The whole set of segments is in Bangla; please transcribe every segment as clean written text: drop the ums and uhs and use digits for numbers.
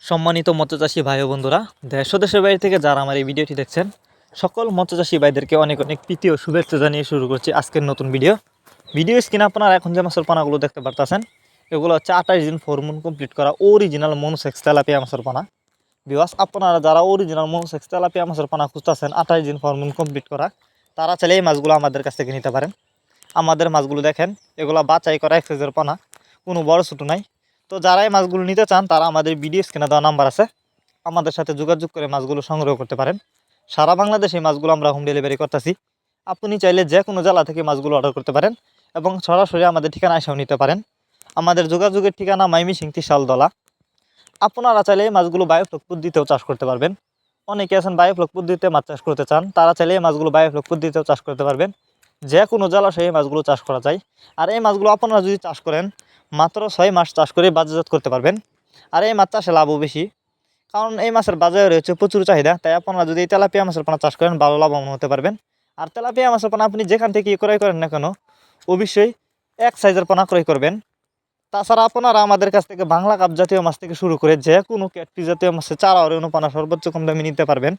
সম্মানিত মৎস্যচাষী ভাই ও বন্ধুরা, দেশ ও দেশের বাইরে থেকে যারা আমার এই ভিডিওটি দেখছেন, সকল মৎস্যচাষী ভাইদেরকে অনেক অনেক প্রীতি ও শুভেচ্ছা জানিয়ে শুরু করছি আজকের নতুন ভিডিও স্ক্রিনে আপনারা এখন যে মাছের পানাগুলো দেখতে পারতেছেন, এগুলো হচ্ছে 28 দিন ফরমুন কমপ্লিট করা অরিজিনাল মনোসেক্স তেলাপিয়া মাছের পানা। বিকজ আপনারা যারা অরিজিনাল মনোসেক্স তেলাপিয়া মাছের পানা খুঁজতেছেন 28 দিন ফরমুন কমপ্লিট করা, তারা চাইলে এই মাছগুলো আমাদের কাছ থেকে নিতে পারেন। আমাদের মাছগুলো দেখেন, এগুলো বাছাই করা এক সাইজের পানা, কোনো বড় ছোটো নাই। তো যারা এই মাছগুলো নিতে চান তারা আমাদের ভিডিও স্ক্রিনে দেওয়া নাম্বার আছে, আমাদের সাথে যোগাযোগ করে মাছগুলো সংগ্রহ করতে পারেন। সারা বাংলাদেশে এই মাছগুলো আমরা হোম ডেলিভারি করতেছি। আপনি চাইলে যে কোনো জেলা থেকে মাছগুলো অর্ডার করতে পারেন এবং সরাসরি আমাদের ঠিকানা এসেও নিতে পারেন। আমাদের যোগাযোগের ঠিকানা মাইমিসিং ত্রিশালদলা। আপনারা চাইলে এই মাছগুলো বায়োফ্লক পদ্ধতিতেও চাষ করতে পারবেন। অনেকে আছেন বায়োফ্লক পদ্ধতিতে মাছ চাষ করতে চান, তারা চাইলে এই মাছগুলো বায়োফ্লক পদ্ধতিতেও চাষ করতে পারবেন। যে কোনো জলাশয়ে এই মাছগুলো চাষ করা যায়। আর এই মাছগুলো আপনারা যদি চাষ করেন, মাত্র 6 মাস চাষ করে বাজারজাত করতে পারবেন। আর এই মাছ চাষে লাভও বেশি, কারণ এই মাছের বাজারে রয়েছে প্রচুর চাহিদা। তাই আপনারা যদি এই তেলাপিয়া মাছের পানা চাষ করেন, ভালো লাভবান হতে পারবেন। আর তেলাপিয়া মাছের পানা আপনি যেখান থেকে ক্রয় করেন না কেন, অবশ্যই এক সাইজের পানা ক্রয় করবেন। তাছাড়া আপনারা আমাদের কাছ থেকে বাংলা কাপ জাতীয় মাছ থেকে শুরু করে যে কোনো ক্যাটফিশ জাতীয় মাছের চারা আর পানা সর্বোচ্চ কম দামে নিতে পারবেন।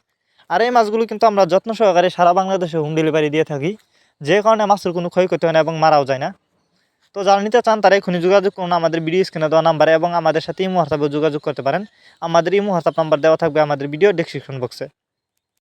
আর এই মাছগুলো কিন্তু আমরা যত্ন সহকারে সারা বাংলাদেশে হোম ডেলিভারি দিয়ে থাকি, যে কারণে মাছের কোনো ক্ষয়ক্ষতি হয় না এবং মারাও যায় না। তো যারা নিতে চান তারা এখনই যোগাযোগ করুন আমাদের ভিডিও স্ক্রিনে দেওয়া নাম্বারে এবং আমাদের সাথে ইমো হোয়াটসঅ্যাপে যোগাযোগ করতে পারেন। আমাদের ইমো হোয়াটসঅ্যাপ নাম্বার দেওয়া থাকবে আমাদের ভিডিও ডেসক্রিপশন বক্সে।